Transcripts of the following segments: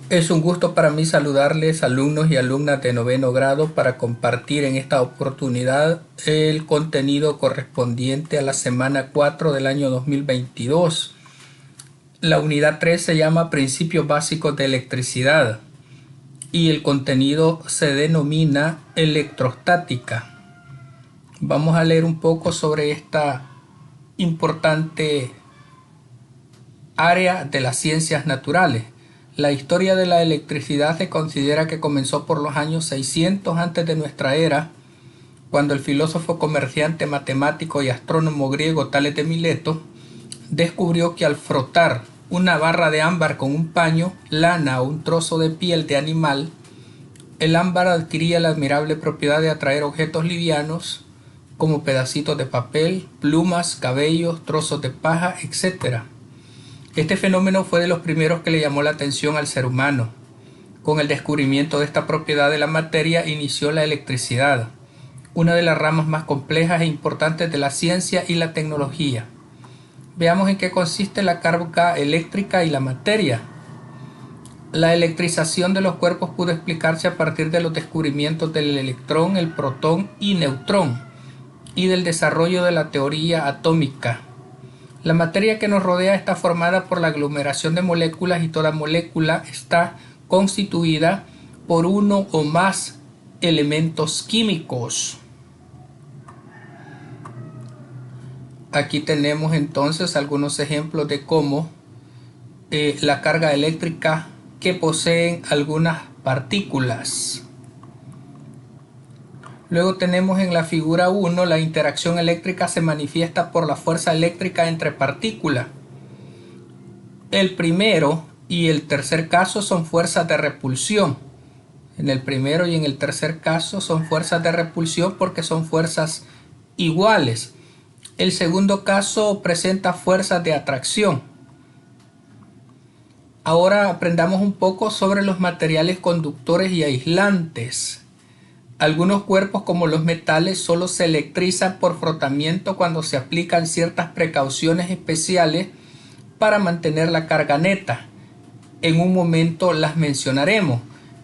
Es un gusto para mí saludarles, alumnos y alumnas de noveno grado, para compartir en esta oportunidad el contenido correspondiente a la semana 4 del año 2022. La unidad 3 se llama Principios Básicos de Electricidad y el contenido se denomina Electrostática. Vamos a leer un poco sobre esta importante área de las ciencias naturales. La historia de la electricidad se considera que comenzó por los años 600 antes de nuestra era, cuando el filósofo, comerciante, matemático y astrónomo griego Tales de Mileto descubrió que al frotar una barra de ámbar con un paño, lana o un trozo de piel de animal, el ámbar adquiría la admirable propiedad de atraer objetos livianos como pedacitos de papel, plumas, cabellos, trozos de paja, etc. Este fenómeno fue de los primeros que le llamó la atención al ser humano. Con el descubrimiento de esta propiedad de la materia inició la electricidad, una de las ramas más complejas e importantes de la ciencia y la tecnología. Veamos en qué consiste la carga eléctrica y la materia. La electrización de los cuerpos pudo explicarse a partir de los descubrimientos del electrón, el protón y neutrón, y del desarrollo de la teoría atómica. La materia que nos rodea está formada por la aglomeración de moléculas y toda molécula está constituida por uno o más elementos químicos. Aquí tenemos entonces algunos ejemplos de cómo la carga eléctrica que poseen algunas partículas. Luego tenemos en la figura 1, la interacción eléctrica se manifiesta por la fuerza eléctrica entre partículas. El primero y el tercer caso son fuerzas de repulsión. En el primero y en el tercer caso son fuerzas de repulsión porque son fuerzas iguales. El segundo caso presenta fuerzas de atracción. Ahora aprendamos un poco sobre los materiales conductores y aislantes. Algunos cuerpos, como los metales, solo se electrizan por frotamiento cuando se aplican ciertas precauciones especiales para mantener la carga neta. En un momento las mencionaremos.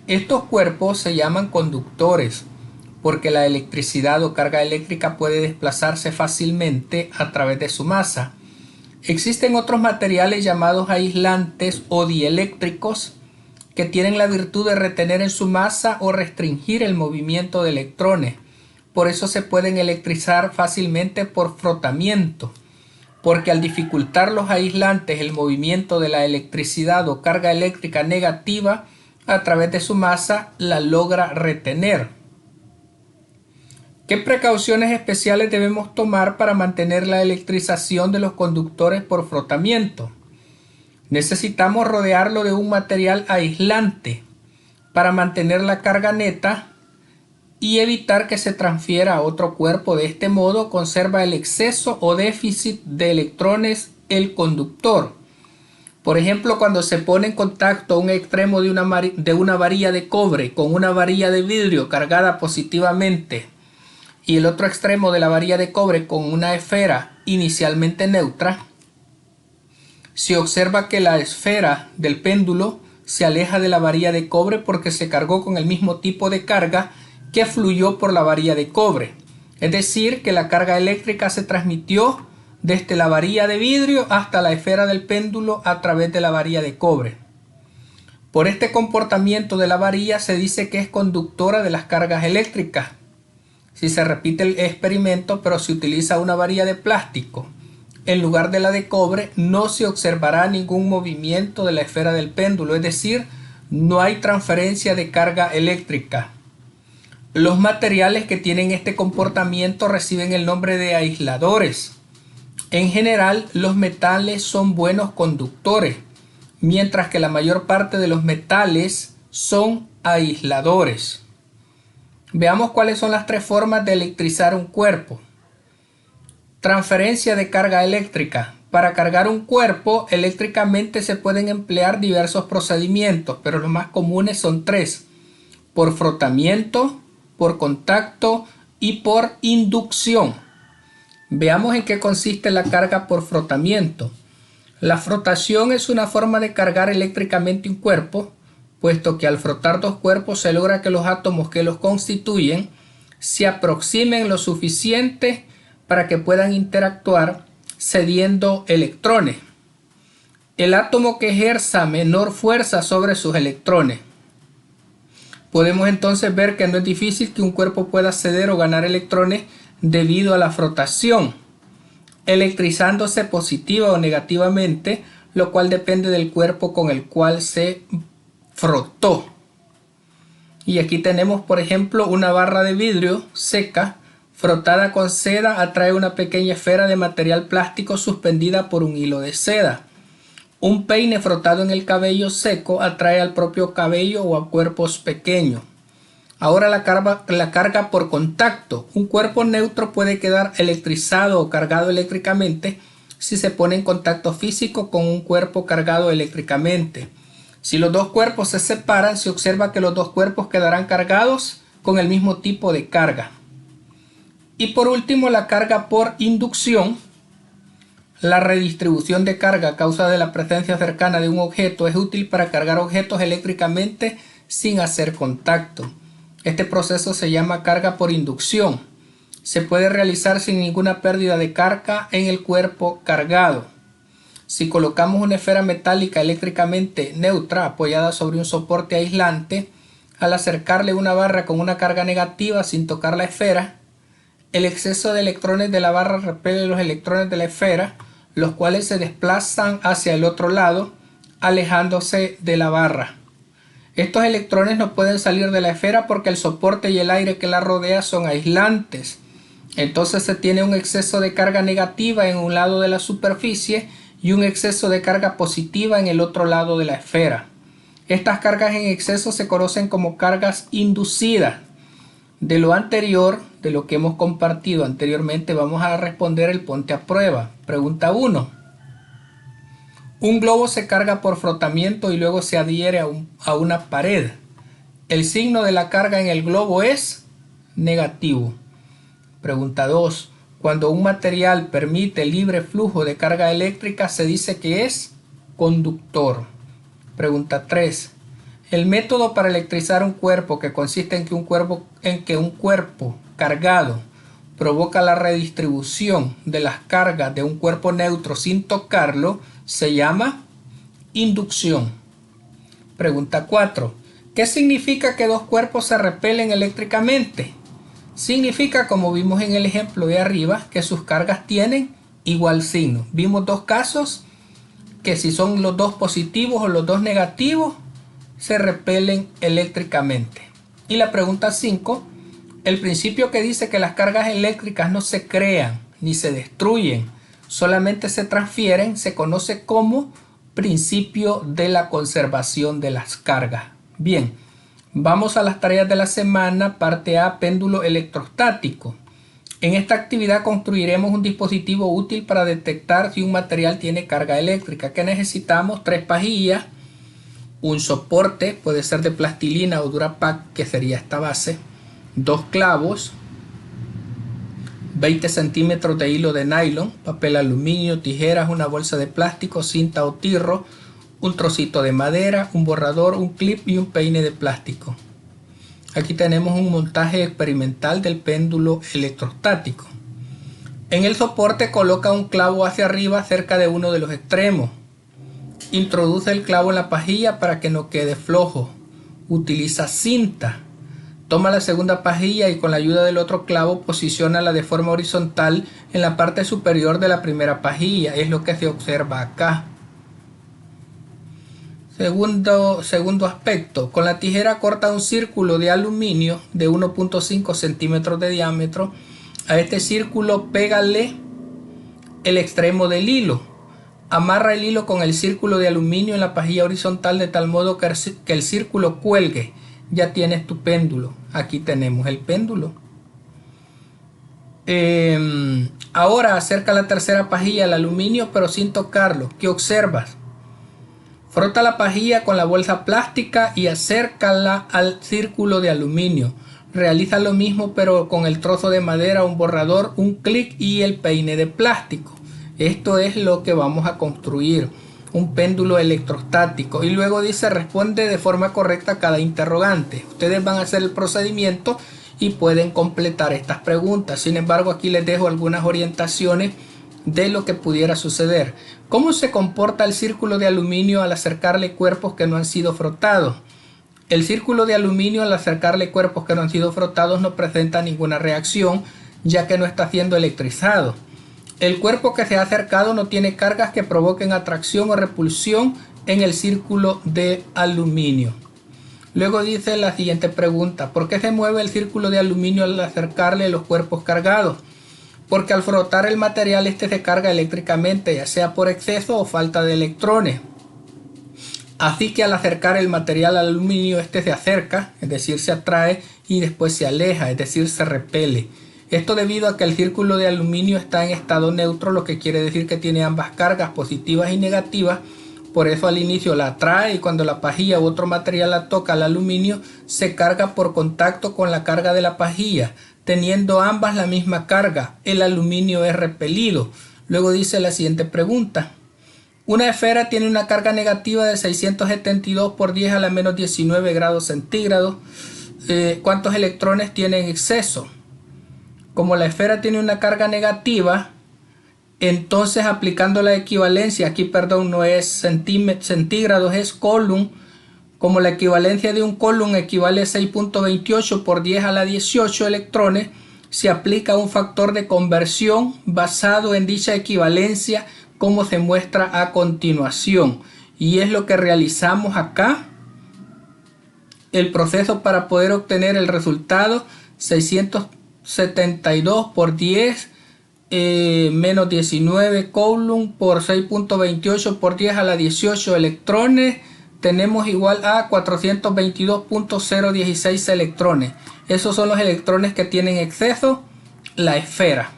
Estos cuerpos se llaman conductores porque la electricidad o carga eléctrica puede desplazarse fácilmente a través de su masa. Existen otros materiales llamados aislantes o dieléctricos que tienen la virtud de retener en su masa o restringir el movimiento de electrones. Por eso se pueden electrizar fácilmente por frotamiento, porque al dificultar los aislantes el movimiento de la electricidad o carga eléctrica negativa a través de su masa, la logra retener. ¿Qué precauciones especiales debemos tomar para mantener la electrización de los conductores por frotamiento? Necesitamos rodearlo de un material aislante para mantener la carga neta y evitar que se transfiera a otro cuerpo. De este modo conserva el exceso o déficit de electrones el conductor. Por ejemplo, cuando se pone en contacto un extremo de una varilla de cobre con una varilla de vidrio cargada positivamente y el otro extremo de la varilla de cobre con una esfera inicialmente neutra, se observa que la esfera del péndulo se aleja de la varilla de cobre porque se cargó con el mismo tipo de carga que fluyó por la varilla de cobre. Es decir, que la carga eléctrica se transmitió desde la varilla de vidrio hasta la esfera del péndulo a través de la varilla de cobre. Por este comportamiento de la varilla se dice que es conductora de las cargas eléctricas. Si se repite el experimento, pero se utiliza una varilla de plástico en lugar de la de cobre, no se observará ningún movimiento de la esfera del péndulo, es decir, no hay transferencia de carga eléctrica. Los materiales que tienen este comportamiento reciben el nombre de aisladores. En general, los metales son buenos conductores, mientras que la mayor parte de los metales son aisladores. Veamos cuáles son las tres formas de electrizar un cuerpo. Transferencia de carga eléctrica. Para cargar un cuerpo eléctricamente se pueden emplear diversos procedimientos, pero los más comunes son tres: por frotamiento, por contacto y por inducción. Veamos en qué consiste la carga por frotamiento. La frotación es una forma de cargar eléctricamente un cuerpo puesto que al frotar dos cuerpos se logra que los átomos que los constituyen se aproximen lo suficiente para que puedan interactuar cediendo electrones. El átomo que ejerza menor fuerza sobre sus electrones. Podemos entonces ver que no es difícil que un cuerpo pueda ceder o ganar electrones debido a la frotación, electrizándose positiva o negativamente, lo cual depende del cuerpo con el cual se frotó. Y aquí tenemos, por ejemplo, una barra de vidrio seca frotada con seda atrae una pequeña esfera de material plástico suspendida por un hilo de seda. Un peine frotado en el cabello seco atrae al propio cabello o a cuerpos pequeños. Ahora la carga por contacto. Un cuerpo neutro puede quedar electrizado o cargado eléctricamente si se pone en contacto físico con un cuerpo cargado eléctricamente. Si los dos cuerpos se separan, se observa que los dos cuerpos quedarán cargados con el mismo tipo de carga. Y por último, la carga por inducción. La redistribución de carga a causa de la presencia cercana de un objeto es útil para cargar objetos eléctricamente sin hacer contacto. Este proceso se llama carga por inducción. Se puede realizar sin ninguna pérdida de carga en el cuerpo cargado. Si colocamos una esfera metálica eléctricamente neutra apoyada sobre un soporte aislante, al acercarle una barra con una carga negativa sin tocar la esfera, el exceso de electrones de la barra repele los electrones de la esfera, los cuales se desplazan hacia el otro lado, alejándose de la barra. Estos electrones no pueden salir de la esfera porque el soporte y el aire que la rodea son aislantes. Entonces se tiene un exceso de carga negativa en un lado de la superficie y un exceso de carga positiva en el otro lado de la esfera. Estas cargas en exceso se conocen como cargas inducidas. De lo anterior, de lo que hemos compartido anteriormente, vamos a responder el ponte a prueba. Pregunta 1. Un globo se carga por frotamiento y luego se adhiere a una pared. El signo de la carga en el globo es negativo. Pregunta 2. Cuando un material permite libre flujo de carga eléctrica se dice que es conductor. Pregunta 3. El método para electrizar un cuerpo, que consiste en que un cuerpo cargado provoca la redistribución de las cargas de un cuerpo neutro sin tocarlo, se llama inducción. Pregunta 4. ¿Qué significa que dos cuerpos se repelen eléctricamente? Significa, como vimos en el ejemplo de arriba, que sus cargas tienen igual signo. Vimos dos casos que si son los dos positivos o los dos negativos, se repelen eléctricamente. Y la pregunta 5, el principio que dice que las cargas eléctricas no se crean ni se destruyen, solamente se transfieren, se conoce como principio de la conservación de las cargas. Bien, vamos a las tareas de la semana, parte A, péndulo electrostático. En esta actividad construiremos un dispositivo útil para detectar si un material tiene carga eléctrica. ¿Qué necesitamos? 3 pajillas, un soporte, puede ser de plastilina o Durapac, que sería esta base, 2 clavos, 20 centímetros de hilo de nylon, papel aluminio, tijeras, una bolsa de plástico, cinta o tirro, un trocito de madera, un borrador, un clip y un peine de plástico. Aquí tenemos un montaje experimental del péndulo electrostático. En el soporte coloca un clavo hacia arriba cerca de uno de los extremos. Introduce el clavo en la pajilla para que no quede flojo. Utiliza cinta. Toma la segunda pajilla y con la ayuda del otro clavo posiciona de forma horizontal en la parte superior de la primera pajilla. Es lo que se observa acá. Segundo aspecto. Con la tijera corta un círculo de aluminio de 1.5 centímetros de diámetro. A este círculo pégale el extremo del hilo. Amarra el hilo con el círculo de aluminio en la pajilla horizontal de tal modo que el círculo cuelgue. Ya tienes tu péndulo. Aquí tenemos el péndulo. Ahora acerca la tercera pajilla al aluminio pero sin tocarlo. ¿Qué observas? Frota la pajilla con la bolsa plástica y acércala al círculo de aluminio. Realiza lo mismo pero con el trozo de madera, un borrador, un clic y el peine de plástico. Esto es lo que vamos a construir. un péndulo electrostático. Y luego dice responde de forma correcta a cada interrogante. Ustedes van a hacer el procedimiento y pueden completar estas preguntas. Sin embargo, aquí les dejo algunas orientaciones de lo que pudiera suceder. ¿Cómo se comporta el círculo de aluminio al acercarle cuerpos que no han sido frotados? El círculo de aluminio al acercarle cuerpos que no han sido frotados no presenta ninguna reacción, ya que no está siendo electrizado. El cuerpo que se ha acercado no tiene cargas que provoquen atracción o repulsión en el círculo de aluminio. Luego dice la siguiente pregunta: ¿por qué se mueve el círculo de aluminio al acercarle los cuerpos cargados? Porque al frotar el material este se carga eléctricamente, ya sea por exceso o falta de electrones. Así que al acercar el material al aluminio, este se acerca, es decir, se atrae, y después se aleja, es decir, se repele. Esto debido a que el círculo de aluminio está en estado neutro, lo que quiere decir que tiene ambas cargas, positivas y negativas. Por eso al inicio la atrae, y cuando la pajilla u otro material la toca al aluminio, se carga por contacto con la carga de la pajilla. Teniendo ambas la misma carga, el aluminio es repelido. Luego dice la siguiente pregunta: una esfera tiene una carga negativa de 672 por 10 a la menos 19 grados centígrados. ¿Cuántos electrones tiene en exceso? Como la esfera tiene una carga negativa, entonces aplicando la equivalencia, aquí perdón, no es centígrados, es coulomb. Como la equivalencia de un coulomb equivale a 6.28 por 10 a la 18 electrones, se aplica un factor de conversión basado en dicha equivalencia, como se muestra a continuación, y es lo que realizamos acá. El proceso para poder obtener el resultado: 672 por 10 menos 19 coulomb por 6.28 por 10 a la 18 electrones, tenemos igual a 422.016 electrones. Esos son los electrones que tienen exceso la esfera.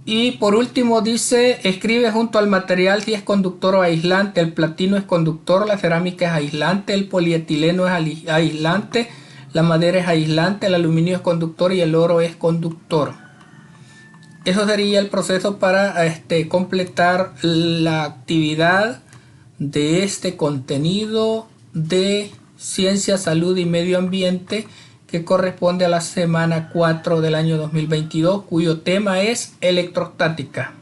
Y por último dice: escribe junto al material si es conductor o aislante. El platino es conductor, la cerámica es aislante, el polietileno es aislante, la madera es aislante, el aluminio es conductor y el oro es conductor. Eso sería el proceso para completar la actividad de este contenido de Ciencia, Salud y Medio Ambiente, que corresponde a la semana 4 del año 2022, cuyo tema es electrostática.